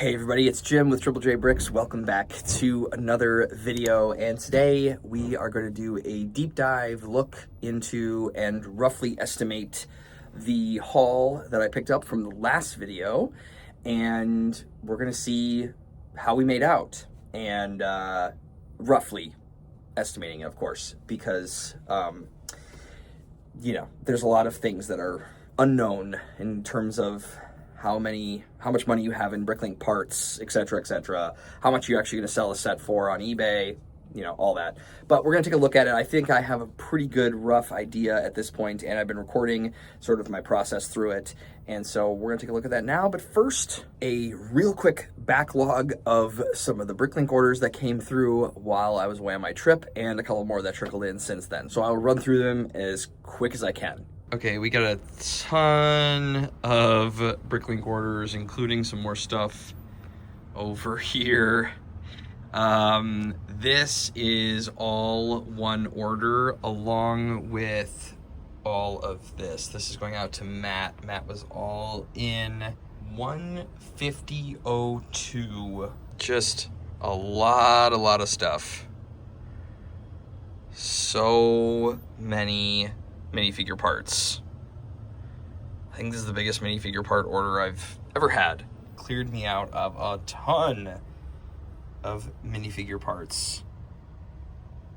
Hey everybody, it's Jim with Triple J Bricks. Welcome back to another video, and today we are going to do a deep dive look into and roughly estimate the haul that I picked up from the last video, and we're going to see how we made out, and roughly estimating it, of course, because there's a lot of things that are unknown in terms of how much money you have in bricklink parts, etc., how much you're actually going to sell a set for on eBay, all that. But we're going to take a look at it. I think I have a pretty good rough idea at this point, and I've been recording sort of my process through it, and so we're going to take a look at that now. But first, a real quick backlog of some of the bricklink orders that came through while I was away on my trip, and a couple more that trickled in since then. So I'll run through them as quick as I can. Okay, we got a ton of bricklink orders, including some more stuff over here. This is all one order along with all of this. This is going out to Matt. Matt was all in 150.02. Just a lot of stuff. So many minifigure parts. I think this is the biggest minifigure part order I've ever had. Cleared me out of a ton of minifigure parts.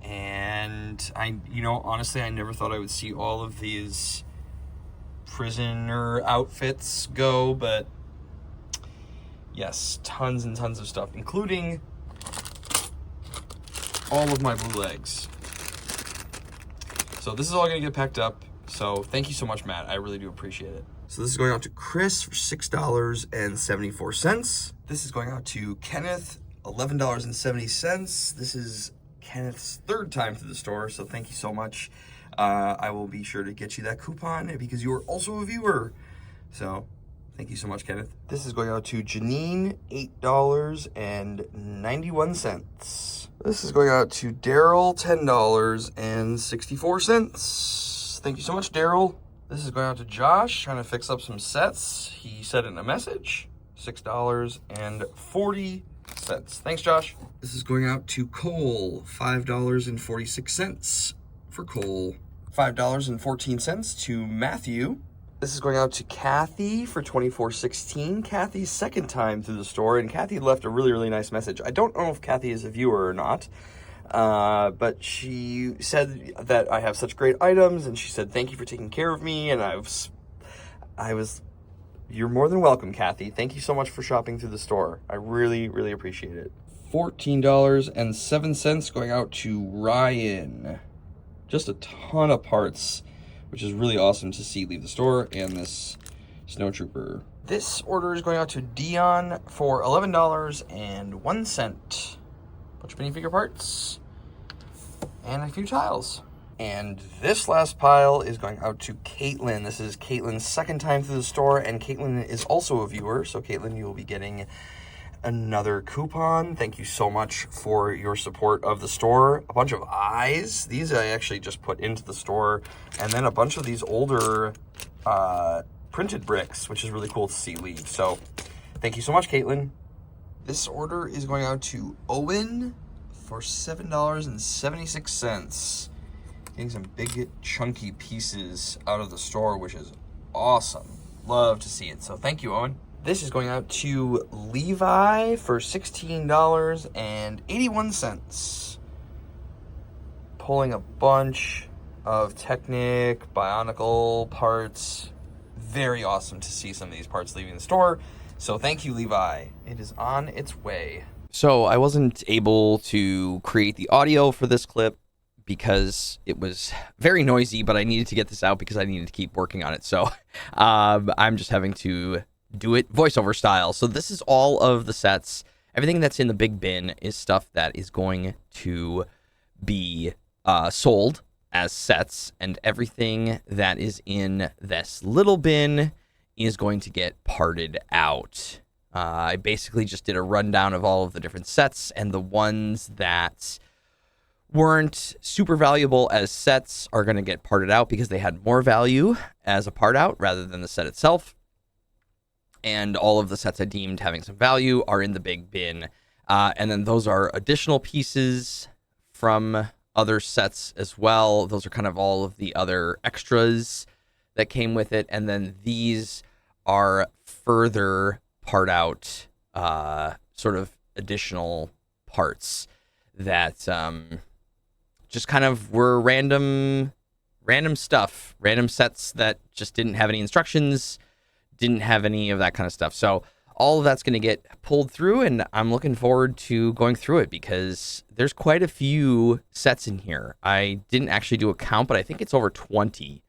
And honestly, I never thought I would see all of these prisoner outfits go, but yes, tons and tons of stuff, including all of my blue legs. So this is all going to get packed up. So thank you so much, Matt. I really do appreciate it. So this is going out to Chris for $6.74. This is going out to Kenneth, $11.70. This is Kenneth's third time through the store, so thank you so much. I will be sure to get you that coupon because you are also a viewer. So thank you so much, Kenneth. This is going out to Janine, $8.91. This is going out to Daryl, $10.64. Thank you so much, Daryl. This is going out to Josh, trying to fix up some sets. He said in a message, $6.40. Thanks, Josh. This is going out to Cole, $5.46 for Cole. $5.14 to Matthew. This is going out to Kathy for $24.16. Kathy's second time through the store, and Kathy left a really nice message. I don't know if Kathy is a viewer or not, but she said that I have such great items, and she said thank you for taking care of me, and I was you're more than welcome, Kathy. Thank you so much for shopping through the store. I really appreciate it. $14.07 going out to Ryan. Just a ton of parts, which is really awesome to see leave the store, and this snow trooper. This order is going out to Dion for $11.01. Bunch of minifigure parts and a few tiles. And this last pile is going out to Caitlin. This is Caitlin's second time through the store, and Caitlin is also a viewer. So Caitlin, you will be getting another coupon. Thank you so much for your support of the store. A bunch of eyes. These I actually just put into the store. And then a bunch of these older printed bricks, which is really cool to see leave. So thank you so much, Caitlin. This order is going out to Owen for $7.76. Getting some big chunky pieces out of the store, which is awesome. Love to see it. So thank you, Owen. This is going out to Levi for $16.81. Pulling a bunch of Technic, Bionicle parts. Very awesome to see some of these parts leaving the store. So thank you, Levi. It is on its way. So I wasn't able to create the audio for this clip because it was very noisy, but I needed to get this out because I needed to keep working on it. So I'm just having to do it voiceover style. So this is all of the sets. Everything that's in the big bin is stuff that is going to be sold as sets, and everything that is in this little bin is going to get parted out. I basically just did a rundown of all of the different sets, and the ones that weren't super valuable as sets are going to get parted out because they had more value as a part out rather than the set itself. and all of the sets I deemed having some value are in the big bin. And then those are additional pieces from other sets as well. Those are kind of all of the other extras that came with it. And then these are further part out sort of additional parts that just kind of were random stuff, random sets that just didn't have any instructions, didn't have any of that kind of stuff. So all of that's going to get pulled through, and I'm looking forward to going through it because there's quite a few sets in here. I didn't actually do a count, but I think it's over 20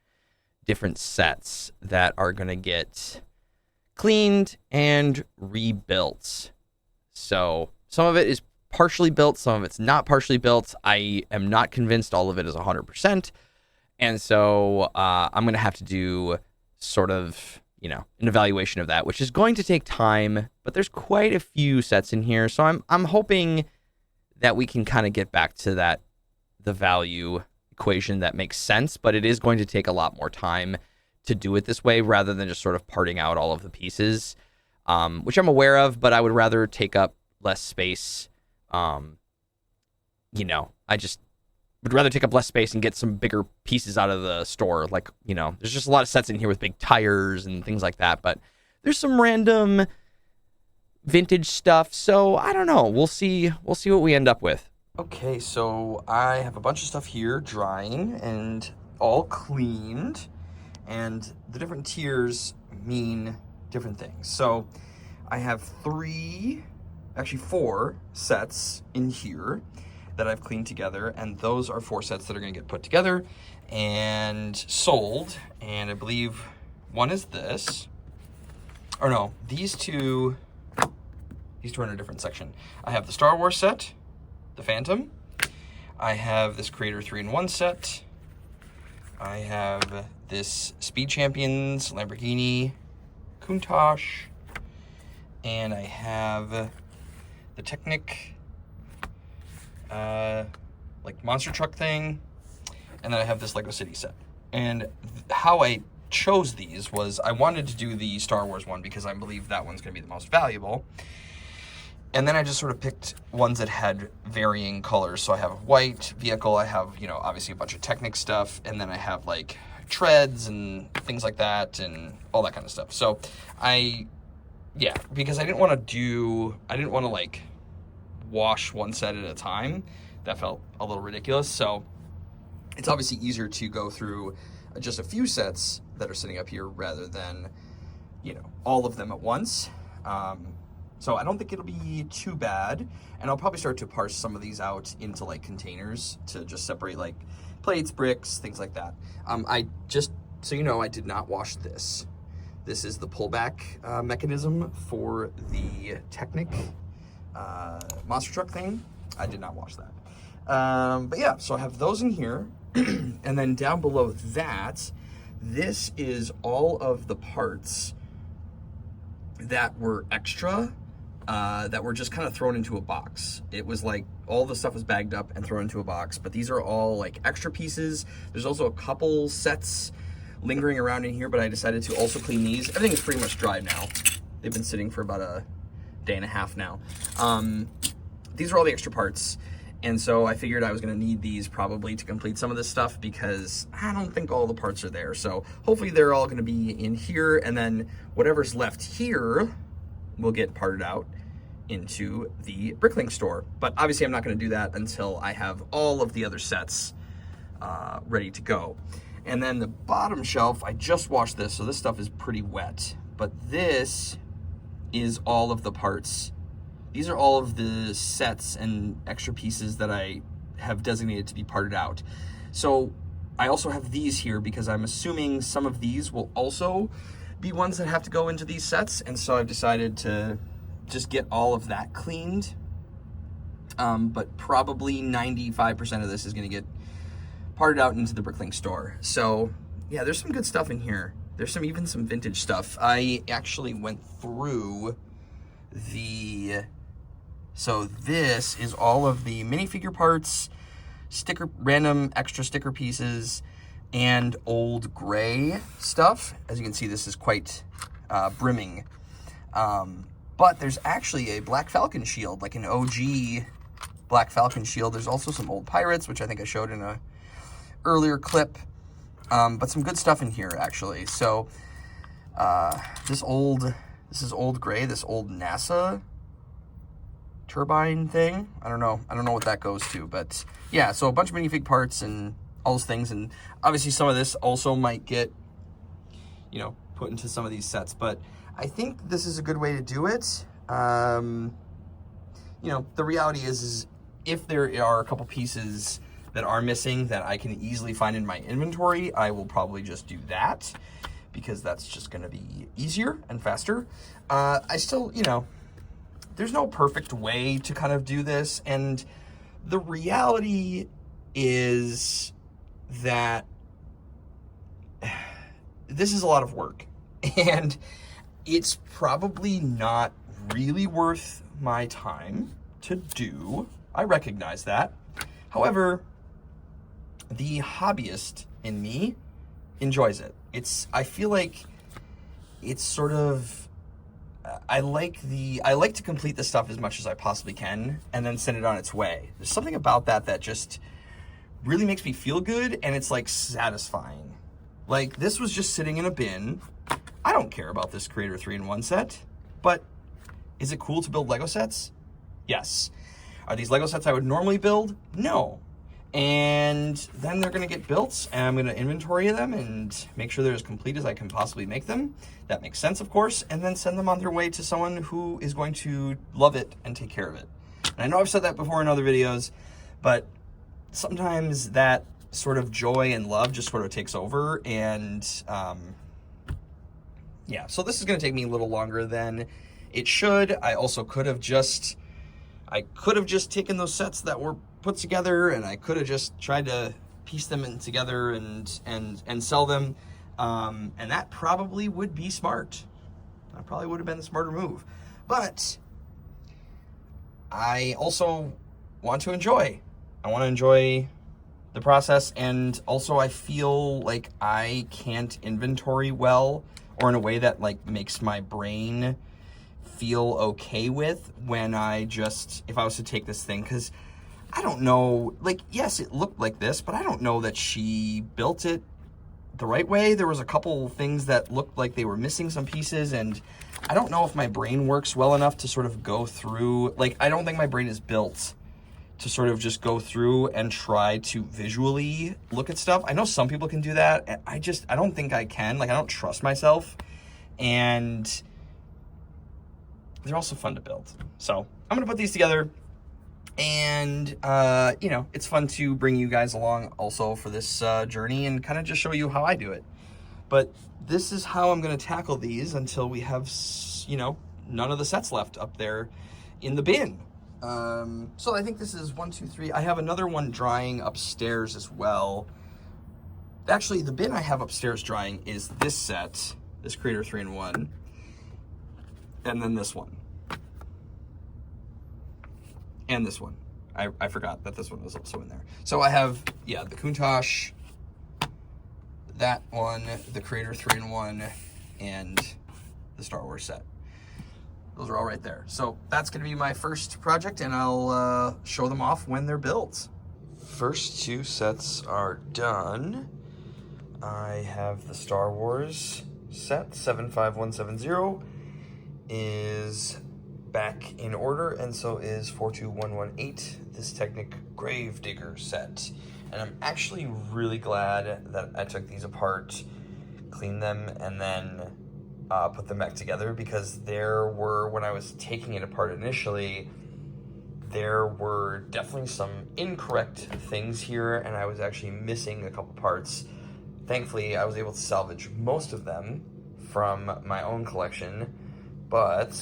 different sets that are going to get cleaned and rebuilt. So some of it is partially built, some of it's not partially built. I am not convinced all of it is 100%. And so I'm going to have to do sort of, an evaluation of that, which is going to take time, but there's quite a few sets in here. So I'm hoping that we can kind of get back to the value equation that makes sense, but it is going to take a lot more time to do it this way rather than just sort of parting out all of the pieces, which I'm aware of, but I would rather take up less space. I just would rather take up less space and get some bigger pieces out of the store. Like, there's just a lot of sets in here with big tires and things like that, but there's some random vintage stuff. So I don't know. We'll see what we end up with. Okay, so I have a bunch of stuff here drying and all cleaned, and the different tiers mean different things. So I have 4 sets in here that I've cleaned together, and those are 4 sets that are going to get put together and sold. And I believe one is this, or no, these two are in a different section. I have the Star Wars set, the Phantom. I have this Creator 3-in-1 set. I have this Speed Champions Lamborghini Countach, and I have the Technic monster truck thing, and then I have this Lego City set. And how I chose these was I wanted to do the Star Wars one because I believe that one's going to be the most valuable. And then I just sort of picked ones that had varying colors. So I have a white vehicle, I have, obviously a bunch of Technic stuff, and then I have like treads and things like that and all that kind of stuff. So because I didn't want to like wash one set at a time. That felt a little ridiculous. So it's obviously easier to go through just a few sets that are sitting up here rather than, all of them at once. So I don't think it'll be too bad. And I'll probably start to parse some of these out into like containers to just separate like plates, bricks, things like that. I just, so I did not wash this. This is the pullback mechanism for the Technic monster truck thing. I did not wash that. But yeah, so I have those in here. And then down below that, this is all of the parts that were extra, that were just kind of thrown into a box. It was like all the stuff was bagged up and thrown into a box, but these are all like extra pieces. There's also a couple sets lingering around in here, but I decided to also clean these. Everything is pretty much dry now. They've been sitting for about a day and a half now. These are all the extra parts, and so I figured I was going to need these probably to complete some of this stuff because I don't think all the parts are there. So hopefully they're all going to be in here, and then whatever's left here will get parted out into the Bricklink store. But obviously I'm not going to do that until I have all of the other sets ready to go. And then the bottom shelf, I just washed this, so this stuff is pretty wet. But this is all of the parts. These are all of the sets and extra pieces that I have designated to be parted out. So I also have these here because I'm assuming some of these will also be ones that have to go into these sets. And so I've decided to just get all of that cleaned. But probably 95% of this is going to get parted out into the Bricklink store. So yeah, there's some good stuff in here. There's even some vintage stuff. I actually went through so this is all of the minifigure parts, random extra sticker pieces, and old gray stuff. As you can see, this is quite brimming. But there's actually a Black Falcon shield, like an OG Black Falcon shield. There's also some old pirates, which I think I showed in a earlier clip. But some good stuff in here, actually. So this is old gray, this old NASA turbine thing. I don't know what that goes to, but yeah, so a bunch of minifig parts and all those things, and obviously some of this also might get, you know, put into some of these sets, but I think this is a good way to do it. You know, the reality is if there are a couple pieces that are missing that I can easily find in my inventory, I will probably just do that, because that's just going to be easier and faster. I still, you know, there's no perfect way to kind of do this, and the reality is that this is a lot of work, and it's probably not really worth my time to do. I recognize that. However, the hobbyist in me enjoys it. I feel like it's sort of, I like to complete the stuff as much as I possibly can and then send it on its way. There's something about that just really makes me feel good, and it's like satisfying. Like, this was just sitting in a bin. I don't care about this Creator 3-in-1 set, but is it cool to build Lego sets? Yes. Are these Lego sets I would normally build? No. And then they're going to get built, and I'm going to inventory them and make sure they're as complete as I can possibly make them. That makes sense, of course, and then send them on their way to someone who is going to love it and take care of it. And I know I've said that before in other videos, but sometimes that sort of joy and love just sort of takes over, and yeah, so this is going to take me a little longer than it should. I also could have just taken those sets that were put together, and I could have just tried to piece them in together and sell them, and that probably would be smart. That probably would have been the smarter move. But I also want to enjoy. I want to enjoy the process, and also I feel like I can't inventory well, or in a way that like makes my brain feel okay with when if I was to take this thing, because I don't know, like, yes, it looked like this, but I don't know that she built it the right way. There was a couple things that looked like they were missing some pieces, and I don't know if my brain works well enough to sort of go through, like, I don't think my brain is built to sort of just go through and try to visually look at stuff. I know some people can do that, and I don't think I can. Like, I don't trust myself, and they're also fun to build. So I'm gonna put these together, and you know, it's fun to bring you guys along also for this journey and kind of just show you how I do it. But this is how I'm gonna tackle these until we have, you know, none of the sets left up there in the bin. So I think this is 1, 2, 3. I have another one drying upstairs as well. Actually, the bin I have upstairs drying is this set, this Creator 3-in-1, and then this one. And this one. I forgot that this one was also in there. So I have, yeah, the Countach, that one, the Creator 3-in-1, and the Star Wars set. Those are all right there. So that's going to be my first project, and I'll show them off when they're built. First two sets are done. I have the Star Wars set, 75170, is back in order, and so is 42118, this Technic Gravedigger set. And I'm actually really glad that I took these apart, cleaned them, and then put them back together, because there were, when I was taking it apart initially, there were definitely some incorrect things here, and I was actually missing a couple parts. Thankfully, I was able to salvage most of them from my own collection, but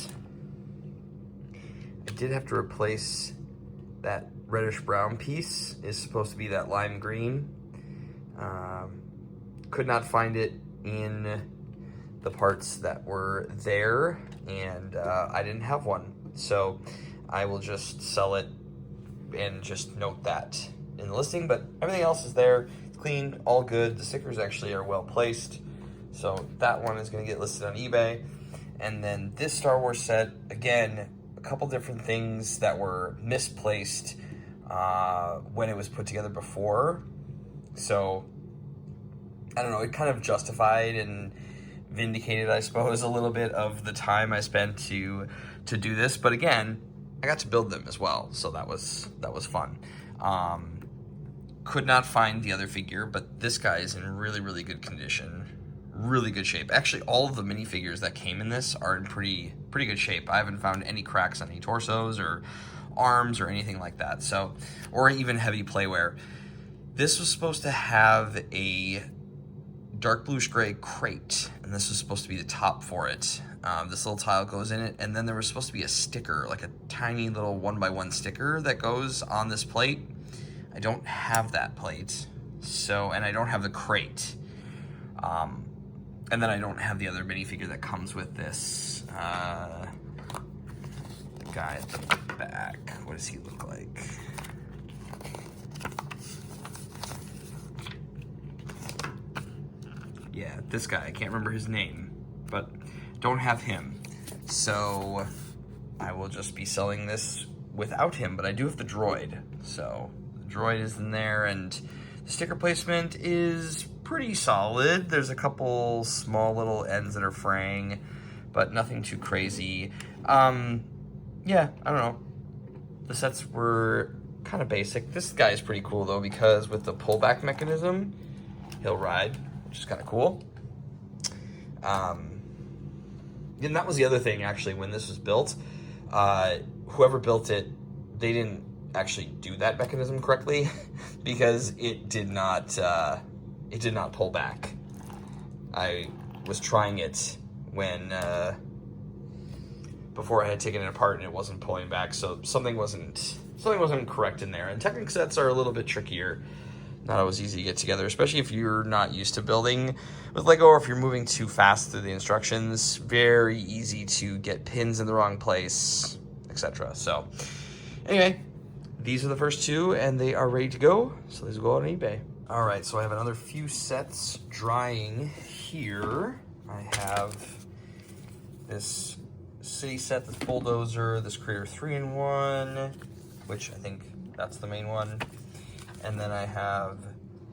I did have to replace that reddish brown piece. Is supposed to be that lime green. Could not find it in the parts that were there, and I didn't have one, so I will just sell it and just note that in the listing. But everything else is there, it's clean, all good. The stickers actually are well placed, so that one is going to get listed on eBay. And then this Star Wars set, again, a couple different things that were misplaced when it was put together before. So, I don't know, it kind of justified and vindicated, I suppose, a little bit of the time I spent to do this. But again, I got to build them as well, so that was fun. Could not find the other figure, but this guy is in really, really good condition. Really good shape. Actually, all of the minifigures that came in this are in pretty good shape. I haven't found any cracks on any torsos or arms or anything like that. So, or even heavy playwear. This was supposed to have a dark bluish gray crate, and this was supposed to be the top for it. This little tile goes in it, and then there was supposed to be a sticker, like a tiny little 1x1 sticker that goes on this plate. I don't have that plate, so, and I don't have the crate. And then I don't have the other minifigure that comes with this. The guy at the back, what does he look like? Yeah, this guy, I can't remember his name, but don't have him. So I will just be selling this without him, but I do have the droid. So the droid is in there, and the sticker placement is pretty solid. There's a couple small little ends that are fraying, but nothing too crazy. Yeah, I don't know. The sets were kind of basic. This guy is pretty cool though, because with the pullback mechanism, he'll ride, which is kind of cool. And that was the other thing, actually, when this was built. Whoever built it, they didn't actually do that mechanism correctly because it did not pull back. I was trying it when before I had taken it apart and it wasn't pulling back, so something wasn't correct in there. And Technic sets are a little bit trickier. Not always easy to get together, especially if you're not used to building with Lego or if you're moving too fast through the instructions. Very easy to get pins in the wrong place, etc. So anyway, these are the first two and they are ready to go. So let's go on eBay. All right, so I have another few sets drying here. I have this city set, this bulldozer, this Creator 3-in-1, which I think that's the main one. And then I have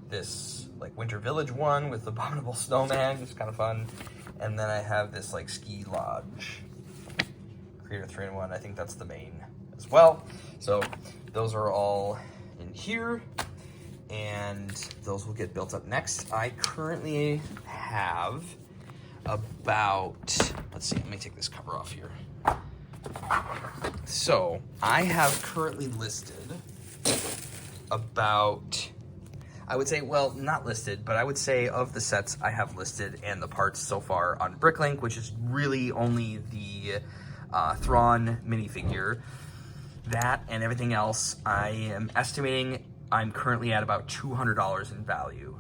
this like Winter Village one with Abominable Snowman, it's kind of fun. And then I have this like Ski Lodge Creator 3-in-1, I think that's the main as well. So those are all in here, and those will get built up next. I currently have about, let's see, let me take this cover off here. So I have currently listed about, I would say, well, not listed, but I would say of the sets I have listed and the parts so far on Bricklink, which is really only the Thrawn minifigure, that and everything else, I am estimating I'm currently at about $200 in value.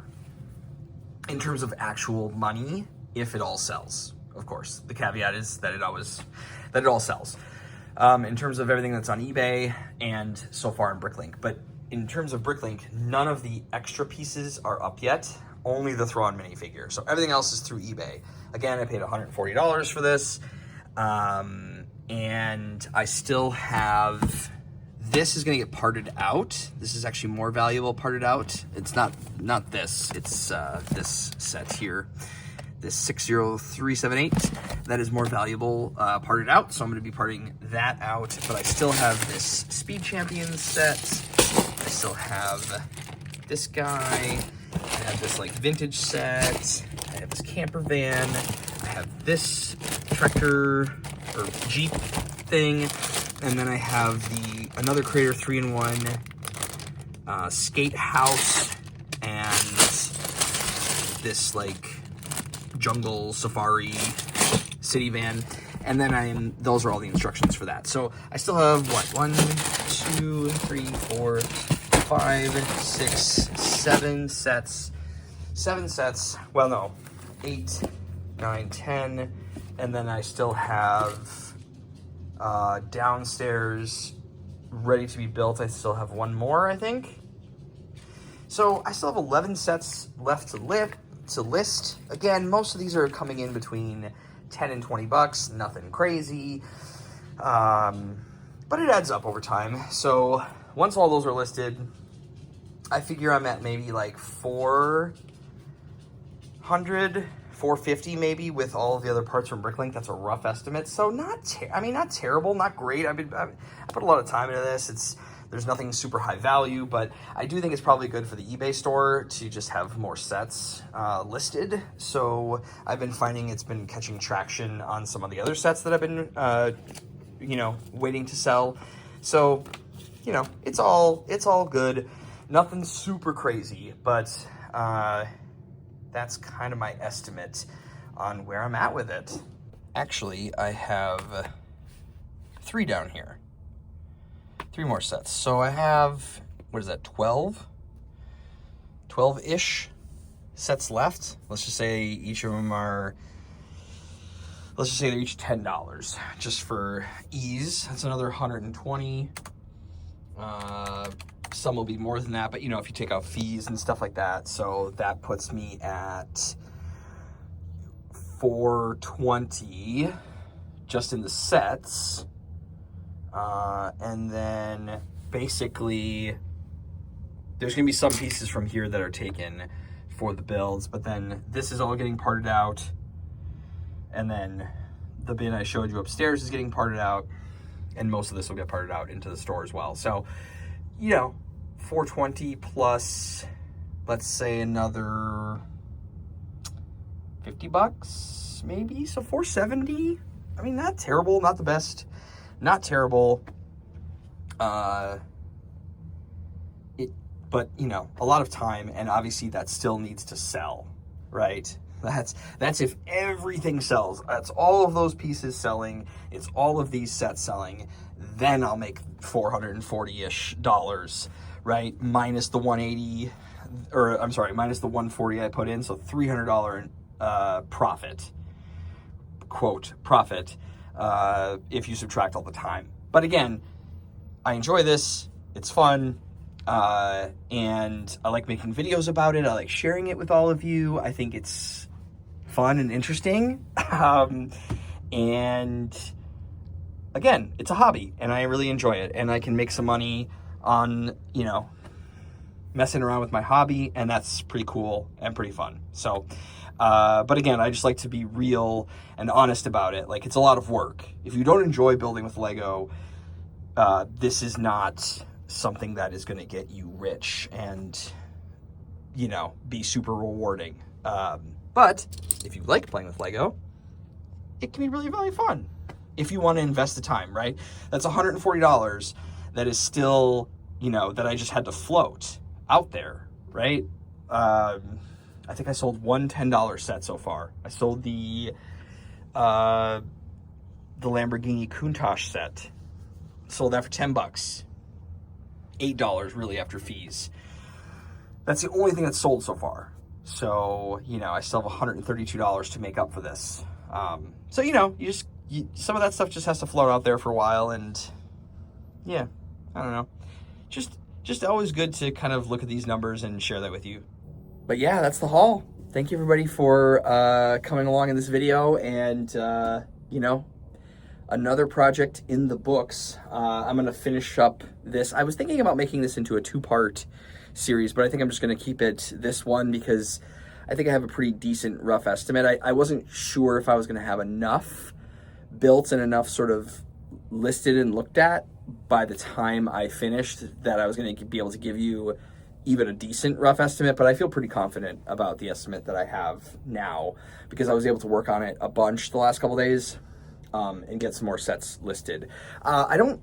In terms of actual money, if it all sells, of course. The caveat is that it all sells. In terms of everything that's on eBay and so far in Bricklink. But in terms of Bricklink, none of the extra pieces are up yet, only the Thrawn minifigure. So everything else is through eBay. Again, I paid $140 for this. And I still have, this is gonna get parted out. This is actually more valuable parted out. It's not this, it's this set here. This 60378, that is more valuable parted out, so I'm gonna be parting that out, but I still have this Speed Champions set. I still have this guy. I have this like vintage set. I have this camper van. I have this tractor or Jeep thing, and then I have another Creator 3-in-1 skate house and this like jungle safari city van, and then those are all the instructions for that. So I still have what, 1 2 3 4 5 6 7 sets, well, no, 8 9 10, and then I still have downstairs ready to be built. I still have one more, I think. So I still have 11 sets left to list. Again, most of these are coming in between 10 and 20 bucks, nothing crazy. But it adds up over time. So once all those are listed, I figure I'm at maybe like 450 maybe with all of the other parts from Bricklink. That's a rough estimate. So not terrible, not great. I put a lot of time into this. There's nothing super high value, but I do think it's probably good for the eBay store to just have more sets listed. So I've been finding it's been catching traction on some of the other sets that I've been, waiting to sell. So, it's all good. Nothing super crazy, but that's kind of my estimate on where I'm at with it. Actually, I have 3 down here. 3 more sets. So I have, 12-ish sets left. Let's just say each of them are, let's just say they're each $10, just for ease. That's another 120. Some will be more than that, but if you take out fees and stuff like that, so that puts me at 420 just in the sets. And then basically there's going to be some pieces from here that are taken for the builds, but then this is all getting parted out. And then the bin I showed you upstairs is getting parted out, and most of this will get parted out into the store as well. So, 420 plus, let's say another 50 bucks maybe. So 470. Not terrible, not the best. Not terrible, but a lot of time, and obviously that still needs to sell, right? That's if everything sells. That's all of those pieces selling. It's all of these sets selling. Then I'll make $440-ish, right? Minus the 180, minus the 140 I put in, so $300 profit. Quote, profit. If you subtract all the time. But again, I enjoy this. It's fun. And I like making videos about it. I like sharing it with all of you. I think it's fun and interesting. And again, it's a hobby and I really enjoy it, and I can make some money on, messing around with my hobby, and that's pretty cool and pretty fun. So, but again, I just like to be real and honest about it. Like, it's a lot of work. If you don't enjoy building with Lego, this is not something that is going to get you rich and, be super rewarding. But if you like playing with Lego, it can be really, really fun if you want to invest the time, right? That's $140 that is still, that I just had to float out there, right? I think I sold one $10 set so far. I sold the Lamborghini Countach set. Sold that for 10 bucks. $8 really after fees. That's the only thing that's sold so far. So, I still have $132 to make up for this. So, some of that stuff just has to float out there for a while, and yeah, I don't know. Just always good to kind of look at these numbers and share that with you. But yeah, that's the haul. Thank you everybody for coming along in this video, and another project in the books. I'm gonna finish up this. I was thinking about making this into a 2-part series, but I think I'm just gonna keep it this one because I think I have a pretty decent rough estimate. I wasn't sure if I was gonna have enough built and enough sort of listed and looked at by the time I finished that I was gonna be able to give you even a decent rough estimate, but I feel pretty confident about the estimate that I have now because I was able to work on it a bunch the last couple days and get some more sets listed. I don't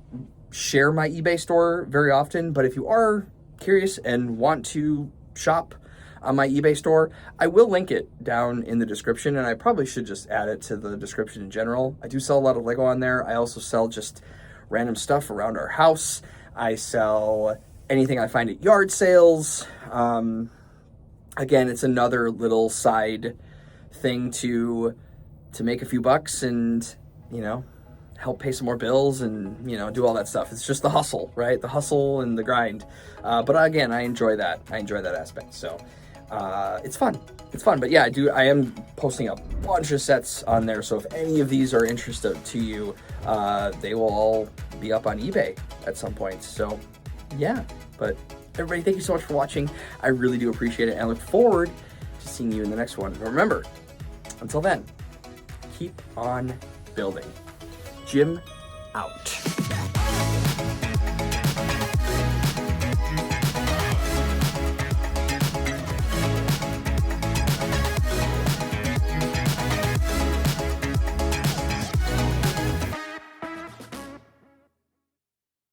share my eBay store very often, but if you are curious and want to shop on my eBay store, I will link it down in the description, and I probably should just add it to the description in general. I do sell a lot of Lego on there. I also sell just random stuff around our house. I sell anything I find at yard sales. Again, it's another little side thing to make a few bucks and, help pay some more bills and, do all that stuff. It's just the hustle, right? The hustle and the grind. But again, I enjoy that. I enjoy that aspect. So It's fun. It's fun. But yeah, I am posting a bunch of sets on there. So if any of these are interested to you, they will all be up on eBay at some point. So yeah, but everybody, thank you so much for watching. I really do appreciate it, and I look forward to seeing you in the next one. Remember, until then, keep on building. Jim out.